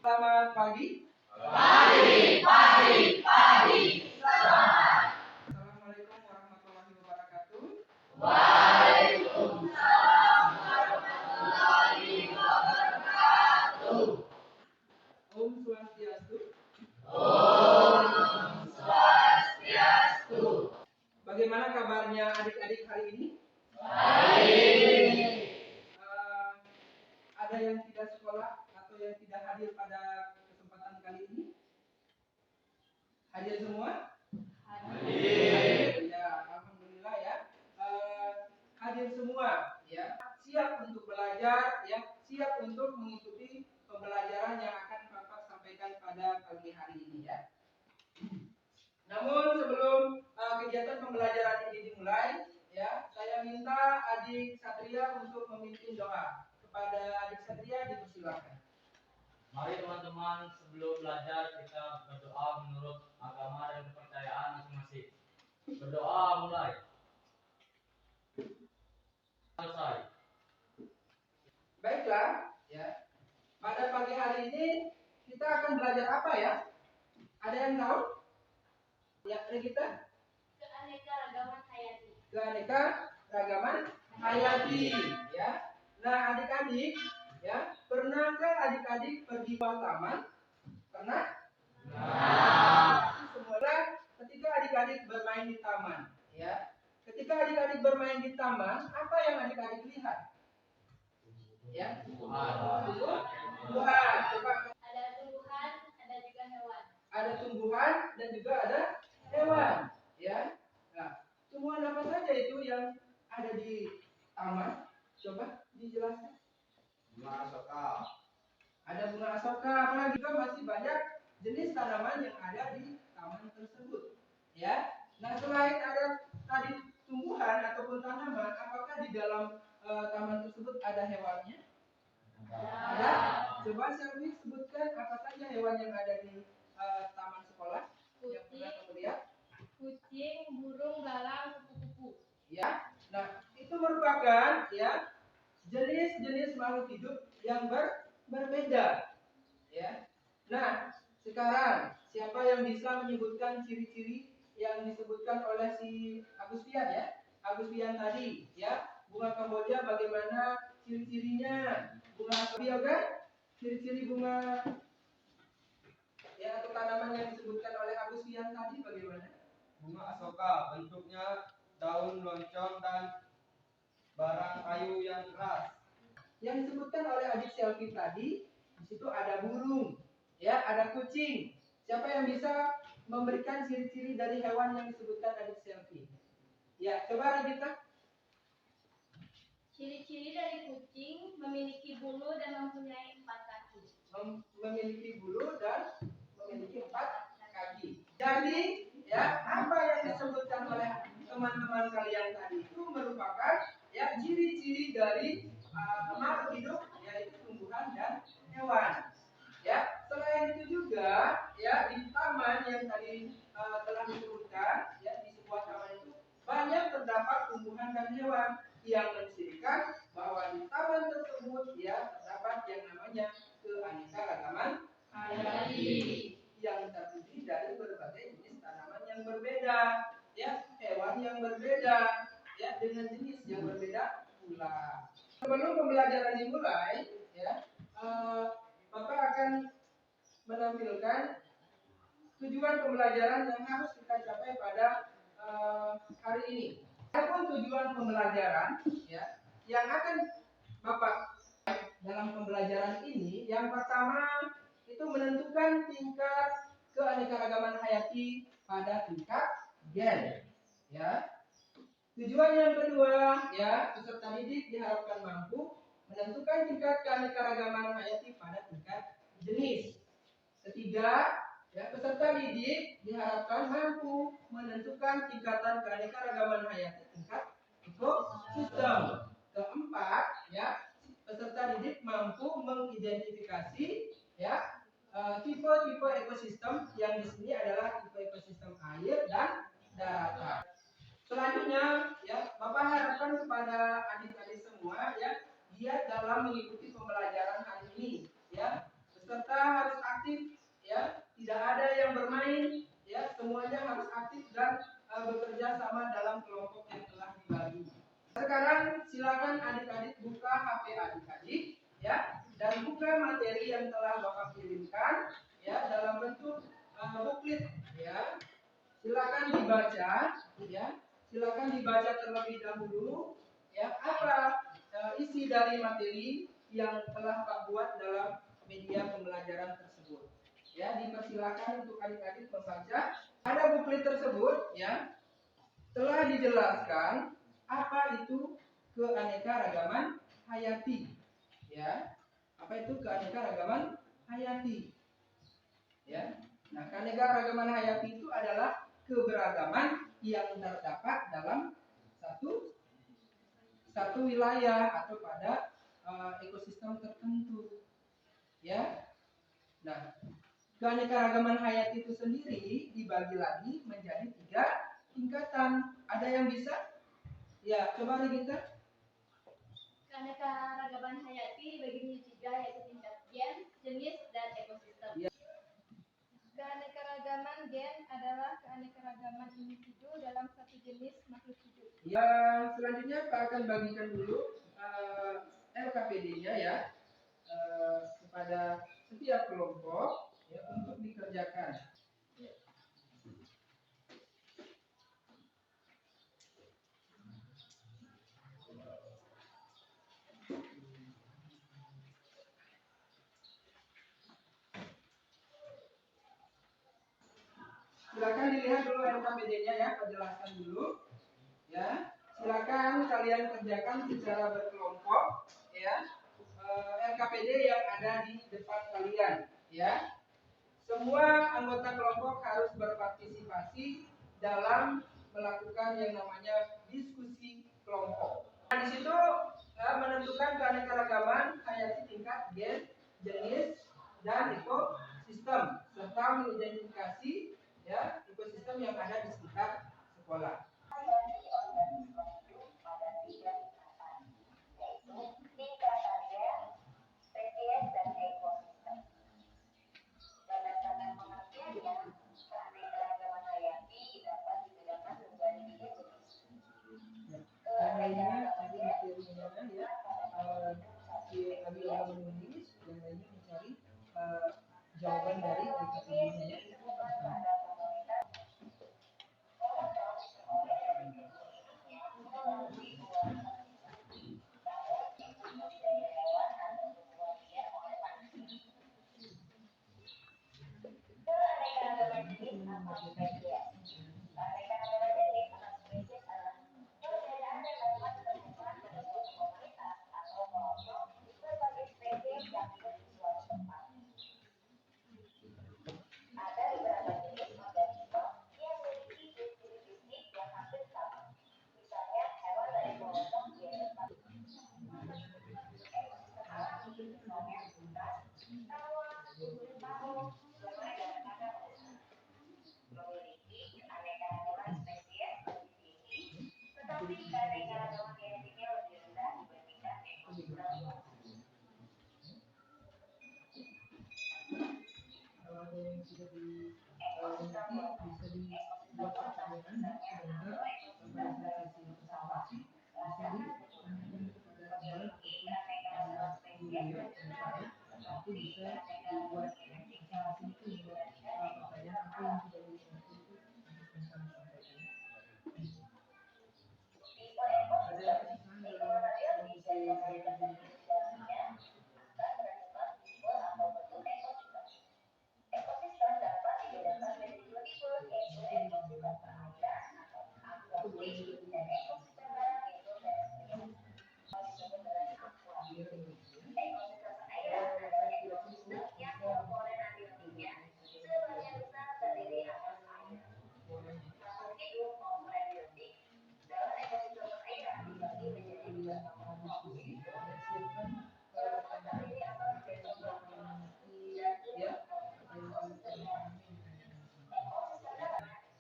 Selamat pagi. Pagi. Assalamualaikum warahmatullahi wabarakatuh. Waalaikumsalam warahmatullahi wabarakatuh. Om Swastiastu. Om Swastiastu. Bagaimana kabarnya adik-adik hari ini? Baik. Ada yang tidak sekolah atau yang tidak hadir pada kesempatan kali ini? Hadir semua? Hadir. Ya, alhamdulillah ya. Hadir semua ya. Siap untuk belajar ya, siap untuk mengikuti pembelajaran yang akan Bapak sampaikan pada pagi hari ini ya. Namun sebelum kegiatan pembelajaran ini dimulai ya, saya minta adik Satria untuk memimpin doa. Kepada adik Satria dipersilakan. Mari teman-teman, sebelum belajar kita berdoa menurut agama dan kepercayaan masing-masing. Berdoa mulai. Selesai. Baiklah ya. Pada pagi hari ini kita akan belajar apa ya? Ada yang tahu? Ya, kita Keanekaragaman hayati. keanekaragaman hayati ya. Nah, adik-adik ya, pernahkah adik-adik pergi ke taman? Pernah? Semula ketika adik-adik bermain di taman ya. Ketika adik-adik bermain di taman, apa yang adik-adik lihat? Ya, tumbuhan. Coba. Ada tumbuhan, ada juga hewan. Ada tumbuhan dan juga ada hewan ya. Nah, tumbuhan apa saja itu yang ada di taman? Coba dijelaskan. Bunga asoka. Ada bunga asoka, apalagi juga masih banyak jenis tanaman yang ada di taman tersebut ya. Nah, selain ada tadi tumbuhan ataupun tanaman, apakah di dalam taman tersebut ada hewannya? Ada. Coba Selvi sebutkan apa saja hewan yang ada di taman sekolah yang pernah kamu lihat. Kucing, burung, belalang, kupu-kupu. Ya. Nah, itu merupakan ya jenis-jenis makhluk hidup yang berbeda. Ya. Nah, sekarang siapa yang bisa menyebutkan ciri-ciri yang disebutkan oleh si Agustian ya? Agustian tadi ya. Bunga Kamboja bagaimana ciri-cirinya? Bunga bioga, ciri-ciri bunga ya atau tanaman yang disebutkan oleh Agustian tadi bagaimana? Bunga asoka bentuknya daun loncong dan barang kayu yang keras. Yang disebutkan oleh adik Selvi tadi, di situ ada burung, ya, ada kucing. Siapa yang bisa memberikan ciri-ciri dari hewan yang disebutkan adik Selvi? Ya, coba Regita. Ciri-ciri dari kucing memiliki bulu dan mempunyai 4 kaki. Memiliki bulu dan memiliki 4 kaki. Jadi, ya, apa yang disebutkan oleh teman-teman kalian tadi itu merupakan ya ciri-ciri dari makhluk hidup yaitu tumbuhan dan hewan. Ya, selain itu juga ya di taman yang tadi telah disebutkan ya di sebuah taman itu banyak terdapat tumbuhan dan hewan yang mencirikan bahwa di taman tersebut ya terdapat yang namanya keanekaragaman hayati yang terdiri dari berbagai jenis tanaman yang berbeda, ya hewan yang berbeda, ya dengan jenis yang berbeda pula. Sebelum pembelajaran dimulai, ya Bapak akan menampilkan tujuan pembelajaran yang harus kita capai pada hari ini. Adapun tujuan pembelajaran ya yang akan Bapak dalam pembelajaran ini, yang pertama itu menentukan tingkat keanekaragaman hayati pada tingkat gen. Ya. Tujuan yang kedua, ya peserta didik diharapkan mampu menentukan tingkat keanekaragaman hayati pada tingkat jenis. Ketiga, ya peserta didik diharapkan mampu menentukan tingkatan keanekaragaman hayati tingkat ekosistem. Keempat, ya peserta didik mampu mengidentifikasi ya tipe-tipe ekosistem yang di sini adalah tipe ekosistem air dan daratan. Selanjutnya, ya Bapak harapkan kepada adik-adik semua ya giat dalam mengikuti pembelajaran hari ini, ya peserta harus aktif, ya, tidak ada yang bermain, ya, semuanya harus aktif dan bekerja sama dalam kelompok yang telah dibagi. Sekarang silakan adik-adik buka HP adik-adik, ya, dan buka materi yang telah Bapak kirimkan, ya, dalam bentuk buklet, ya. Silakan dibaca, ya. Silakan dibaca terlebih dahulu, ya, apa isi dari materi yang telah Pak buat dalam media pembelajaran tersebut. Ya, dipersilakan untuk adik-adik membaca. Pada buklet tersebut, ya, telah dijelaskan apa itu keanekaragaman hayati. Ya, apa itu keanekaragaman hayati? Ya, nah, keanekaragaman hayati itu adalah keberagaman yang terdapat dalam satu wilayah atau pada ekosistem tertentu. Ya, nah, keanekaragaman hayati itu sendiri dibagi lagi menjadi 3 tingkatan. Ada yang bisa? Ya, coba Regita. Keanekaragaman hayati dibagi menjadi 3, yaitu tingkat gen, jenis, dan ekosistem. Ya. Keanekaragaman gen adalah keanekaragaman individu dalam satu jenis makhluk hidup. Ya, selanjutnya Pak akan bagikan dulu LKPD-nya, ya, kepada setiap kelompok, ya, untuk dikerjakan. Silakan dilihat dulu LKPD-nya, ya, penjelasan dulu. Ya, silakan kalian kerjakan secara berkelompok, ya. LKPD yang ada di depan kalian, ya. Semua anggota kelompok harus berpartisipasi dalam melakukan yang namanya diskusi kelompok. Nah, di situ menentukan keanekaragaman hayati tingkat gen, jenis, dan ekosistem, serta mengidentifikasi, ya, ekosistem yang ada di sekitar sekolah. Yang lainnya cari materinya, ya, ambil menulis, yang lainnya mencari jawaban dari LKPD-nya, ya. Kalau ada yang sudah mengerti, bisa dibuat pertanyaan, sebentar pada sesi presentasi bisa ditanyakan kepada teman ataupun guru, ya, saya nanti bisa dibuat masing-masing itu buat pertanyaan apa yang sudah disampaikan itu bisa disampaikan. Ada kesusahan dalam kondisi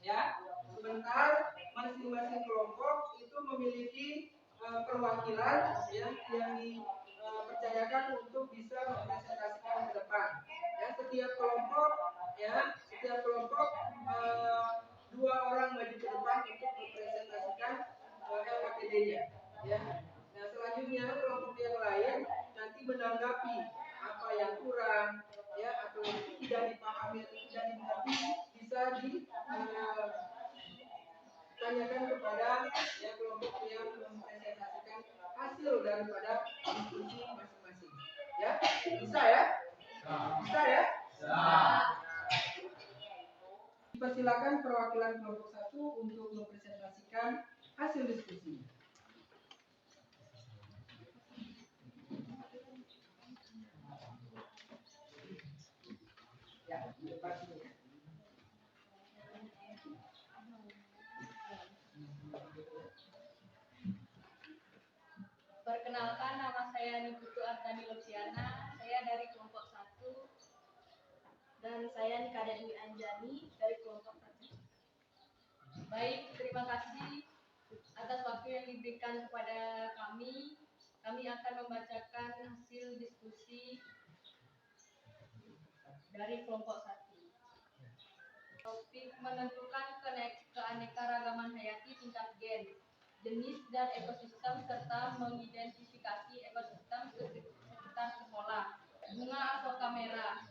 ya, sebentar masing-masing kelompok itu memiliki perwakilan, ya, yang dipercayakan untuk bisa mempresentasikan ke depan. setiap kelompok dua orang maju ke depan untuk mempresentasikan LKPD-nya. Ya. Nah, selanjutnya kelompok yang lain nanti menanggapi apa yang kurang, ya, atau yang tidak dipahami, tidak dimengerti, bisa ditanyakan kepada ya kelompok yang mempresentasikan hasil daripada diskusi masing-masing. Ya, bisa ya? Bisa ya? Persilakan perwakilan kelompok 1 untuk mempresentasikan hasil diskusi. Ya, depan sini ya. Perkenalkan, nama saya Niputu Artani Luciana. Saya dari kelompok 1. Dan saya Nikada Dwi Anjani dari kelompok 1. Baik, terima kasih atas waktu yang diberikan kepada kami. Kami akan membacakan hasil diskusi dari kelompok 1. Topik menentukan keanekaragaman hayati tingkat gen, jenis dan ekosistem serta mengidentifikasi ekosistem sekitar sekolah. Bunga asoka merah.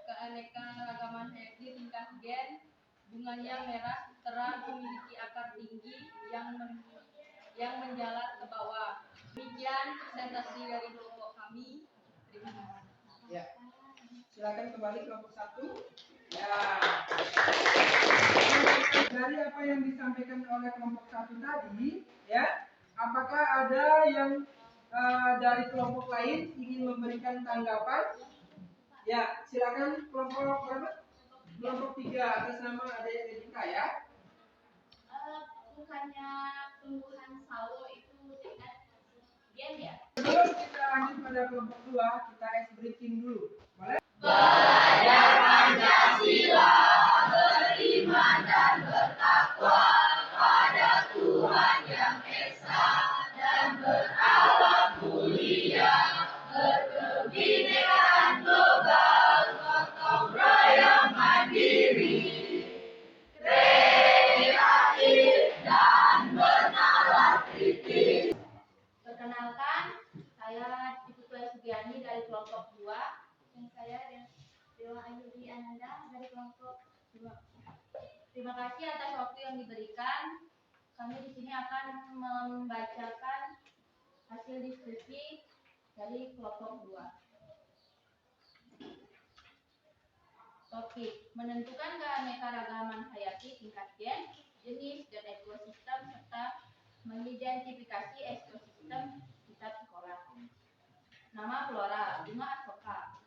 Keanekaragaman hayati tingkat gen, bunganya merah, terang, memiliki akar tinggi yang menjalar ke bawah. Demikian presentasi dari kelompok kami. Terima kasih. Ya. Silakan kembali kelompok 1. Ya. Dari apa yang disampaikan oleh kelompok 1 tadi, ya, apakah ada yang dari kelompok lain ingin memberikan tanggapan? Ya, silakan kelompok berapa? Kelompok 3 atas nama Adek Redika ya. Bukannya tumbuhan sawo itu tingkat gen ya? Sebelum kita lanjut pada kelompok 2, kita ice breaking dulu. Boleh? Belajar Pancasila, beriman dan bertakwa pada Tuhan Yang Esa dan berakhlak mulia, berkebinekaan global, gotong royong mandiri, kreatif dan bernalar kritis. Perkenalkan, saya Diputu Sugiani dari kelompok 2. Dan saya Dewa Ayudi Ananda dari kelompok 2. Terima kasih atas waktu yang diberikan. Kami di sini akan membacakan hasil diskusi dari kelompok 2. Topik menentukan keanekaragaman hayati tingkat gen, jenis dan ekosistem serta mengidentifikasi ekosistem sekitar sekolah. Nama flora, bunga asoka.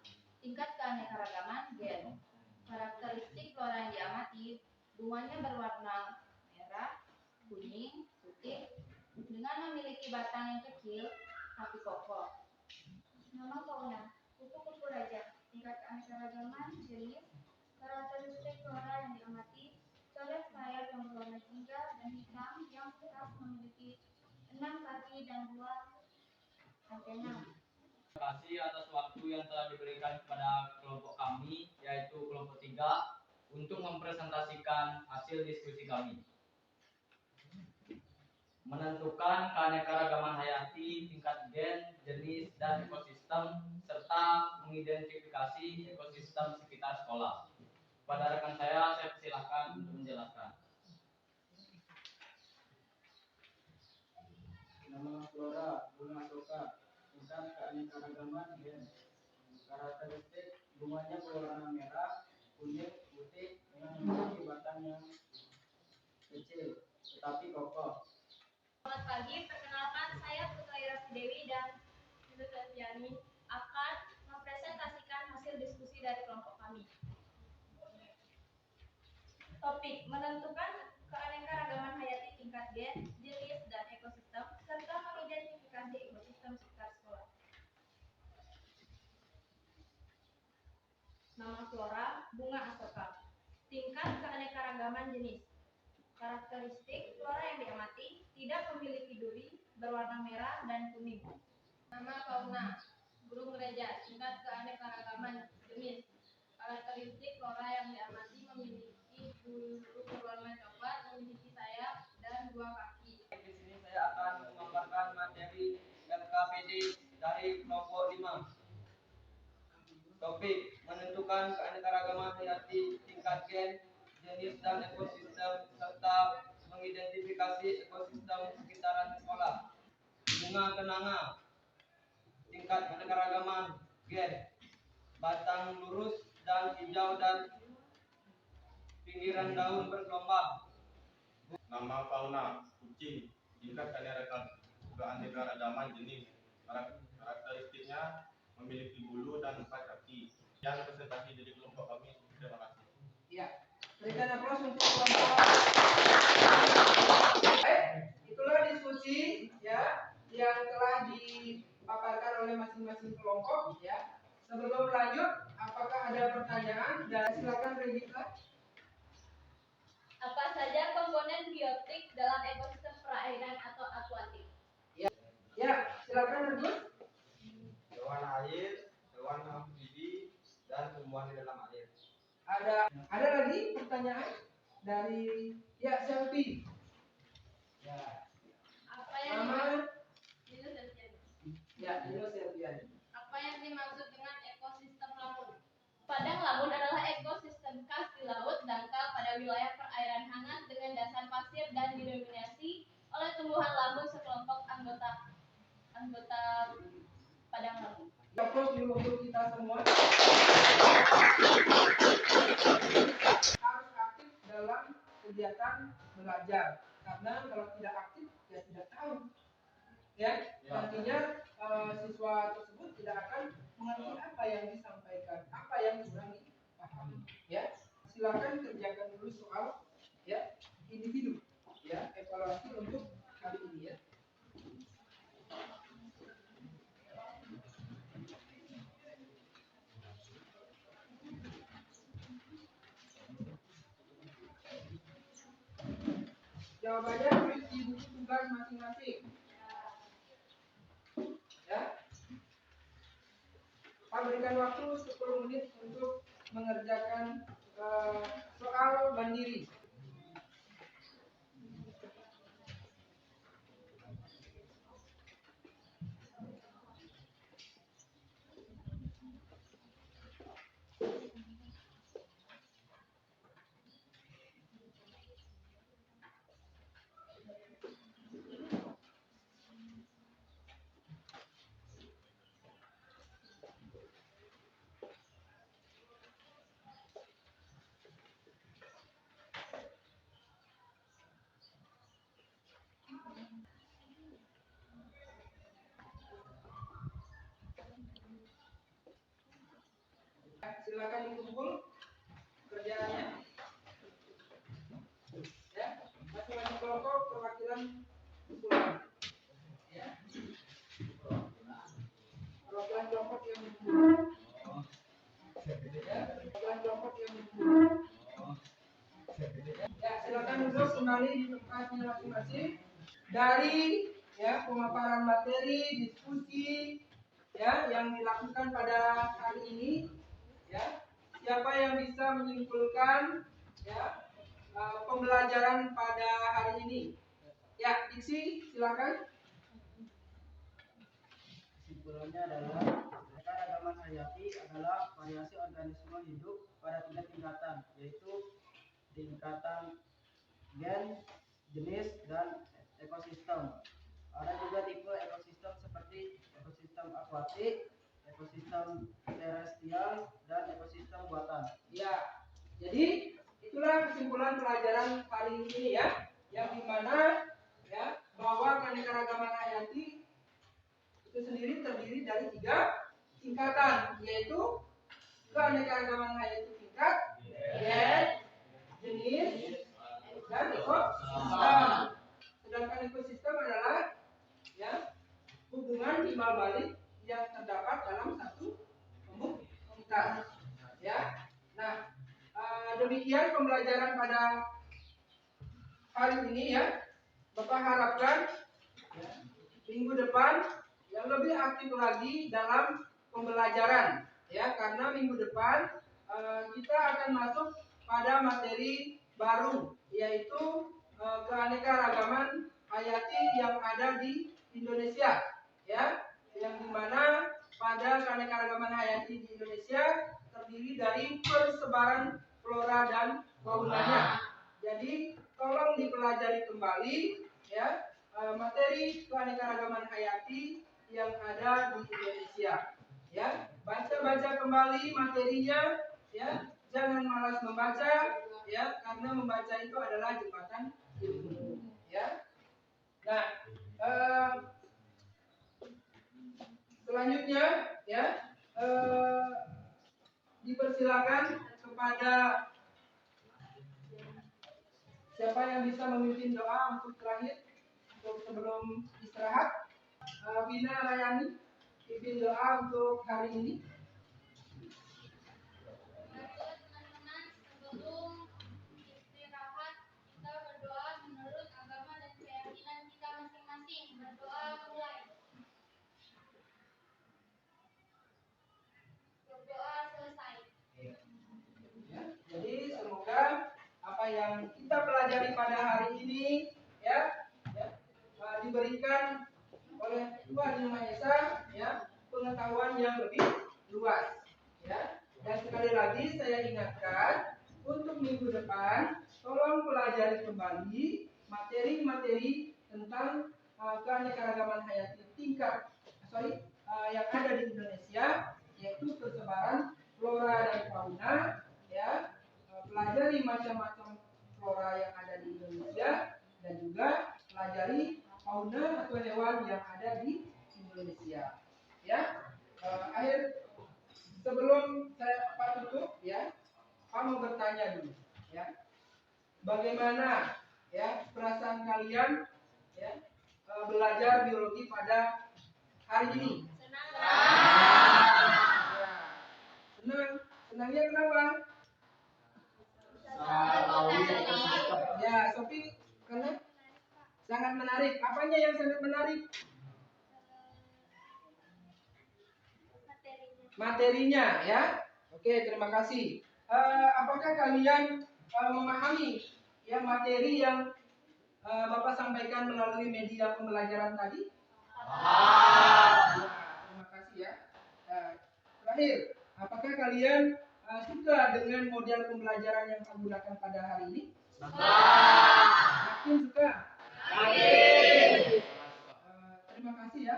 Tingkat keanekaragaman gen. Karakteristik flora yang diamati, bunganya berwarna merah, kuning, putih, dengan memiliki batang yang kecil tapi kokoh. Nama fauna, kupu-kupu raja. Tingkat keanekaragaman jenis. Karakteristik flora yang diamati, coret sayap yang berwarna jingga dan hitam yang tetap memiliki 6 kaki dan 2 antena. Terima kasih atas waktu yang telah diberikan kepada kelompok kami, yaitu kelompok 3, untuk mempresentasikan hasil diskusi kami. Menentukan keanekaragaman hayati tingkat gen, jenis, dan ekosistem, serta mengidentifikasi ekosistem sekitar sekolah. Pada rekan saya persilahkan untuk menjelaskan. Nama flora, bunga asoka. Tingkat keanekaragaman gen. Karakteristik bunganya berwarna merah, kuning, putih dengan memiliki batang yang kecil tetapi kokoh. Selamat pagi, perkenalkan saya Putri Rasi Dewi dan Yunus Alfiani akan mempresentasikan hasil diskusi dari kelompok kami. Topik menentukan keanekaragaman hayati tingkat gen, jenis dan ekosistem serta mengidentifikasi ekosistem sekitar sekolah. Nama flora, bunga asoka. Tingkat keanekaragaman jenis. Karakteristik flora yang diamati, tidak memiliki duri, berwarna merah dan kuning. Nama fauna, burung gereja. Tingkat keanekaragaman jenis. Topik menentukan keanekaragaman hayati tingkat gen, jenis dan ekosistem serta mengidentifikasi ekosistem sekitaran sekolah. Bunga kenanga tingkat keanekaragaman gen, batang lurus dan hijau dan pinggiran daun bergelombang. Nama fauna kucing, tingkat keanekaragaman jenis, karakteristiknya memiliki bulu dan 4 kaki. Yang presentasi dari kelompok kami. Terima kasih. Ya, berikan aplaus untuk kelompok. Itulah diskusi ya yang telah dipaparkan oleh masing-masing kelompok ya. Sebelum lanjut, apakah ada pertanyaan? Dan silakan Regina. Apa saja komponen biotik dalam ekosistem perairan atau akuatik? Ya, silakan Agus. Hewan air, hewan amfibi, dan tumbuhan di dalam air. Ada lagi pertanyaan dari Selfie. Ya. Apa yang Nama? Ya, Ino Selvian. apa yang dimaksud dengan ekosistem lamun? Padang lamun adalah ekosistem khas di laut dangkal pada wilayah perairan hangat dengan dasar pasir dan didominasi oleh tumbuhan lamun sekelompok anggota padang lamun. Aplaus dulu untuk kita semua. Harus aktif dalam kegiatan belajar, karena kalau tidak aktif ya tidak tahu. Ya, nantinya siswa tersebut tidak akan mengerti apa yang disampaikan, apa yang kurang dipahami. Ya, silakan kerjakan dulu soal ya individu. Ya, evaluasi untuk kali ini ya. Jawabannya tulis di buku tugas masing-masing. Ya. Pak berikan waktu 10 menit untuk mengerjakan soal mandiri. Silakan dikumpul kerjaannya. Ya, masing-masing kelompok perwakilan kumpulan. Ya. Perwakilan kelompok yang dikumpul. Ya, perwakilan kelompok yang dikumpul. Ya, silakan duduk kembali di tempatnya masing-masing. Dari ya pemaparan materi, diskusi ya yang dilakukan pada hari ini. Ya, siapa yang bisa menyimpulkan ya pembelajaran pada hari ini? Ya, Diksi, silakan. Kesimpulannya adalah keanekaragaman hayati adalah variasi organisme hidup pada 3 tingkatan, yaitu tingkatan gen, jenis, dan ekosistem. Ada juga tipe ekosistem seperti ekosistem akuatik, ekosistem terestrial, dan ekosistem buatan. Ya, jadi itulah kesimpulan pelajaran kali ini ya, yang dimana ya bahwa keanekaragaman hayati itu sendiri terdiri dari 3 tingkatan, yaitu keanekaragaman hayati tingkat gen, jenis, dan ekosistem. Sedangkan ekosistem adalah ya hubungan timbal balik yang terdapat dalam satu komunitas. Ya, nah demikian pembelajaran pada hari ini ya. Bapak harapkan ya, minggu depan yang lebih aktif lagi dalam pembelajaran ya, karena minggu depan kita akan masuk pada materi baru, yaitu keanekaragaman hayati yang ada di Indonesia ya, yang dimana pada keanekaragaman hayati di Indonesia terdiri dari persebaran flora dan faunanya. Jadi tolong dipelajari kembali ya materi keanekaragaman hayati yang ada di Indonesia. Ya, baca-baca kembali materinya ya. Jangan malas membaca ya, karena membaca itu adalah jembatan ilmu ya. Nah, selanjutnya ya dipersilakan kepada siapa yang bisa memimpin doa untuk terakhir untuk sebelum istirahat. Wina Rayani pimpin doa untuk hari ini. Teman-teman, sebelum istirahat kita berdoa menurut agama dan keyakinan kita masing-masing. Berdoa mulai. Berdoa selesai. Ya, jadi semoga apa yang kita pelajari pada hari ini ya diberikan oleh Tuhan Yang Maha Esa ya pengetahuan yang lebih luas ya. Dan sekali lagi saya ingatkan untuk minggu depan tolong pelajari kembali materi-materi tentang keanekaragaman hayati yang ada di Indonesia, yaitu persebaran flora dan fauna ya. Pelajari macam-macam flora yang ada di Indonesia dan juga pelajari fauna atau hewan yang ada di Indonesia ya. Sebelum saya tutup ya, Pak mau bertanya dulu ya, bagaimana ya perasaan kalian ya belajar biologi pada hari ini? Senang. Ya, senang. Senangnya kenapa? Ya, Sofi, karena sangat menarik. Apanya yang sangat menarik? Materinya ya. Oke, terima kasih. Apakah kalian memahami ya materi yang Bapak sampaikan melalui media pembelajaran tadi? Terima kasih ya. Terakhir, apakah kalian suka dengan model pembelajaran yang saya gunakan pada hari ini? Yakin suka? Terima kasih ya.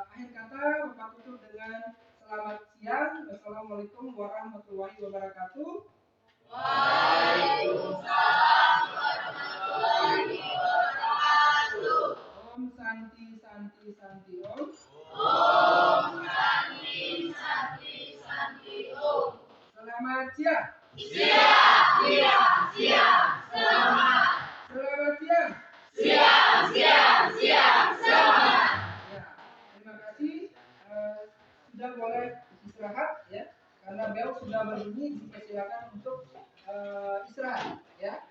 Akhir kata Bapak tutup dengan selamat siang. Wassalamualaikum warahmatullahi wabarakatuh. Waalaikumsalam warahmatullahi wabarakatuh. Om Santi Santi Santi Om. Om Santi Santi Santi Om. Selamat siang. Siang. Selamat. Selamat siang. Siang. Selamat. Ya, terima kasih. Sudah boleh istirahat ya, karena bel sudah berbunyi. Dipersilakan untuk istirahat ya.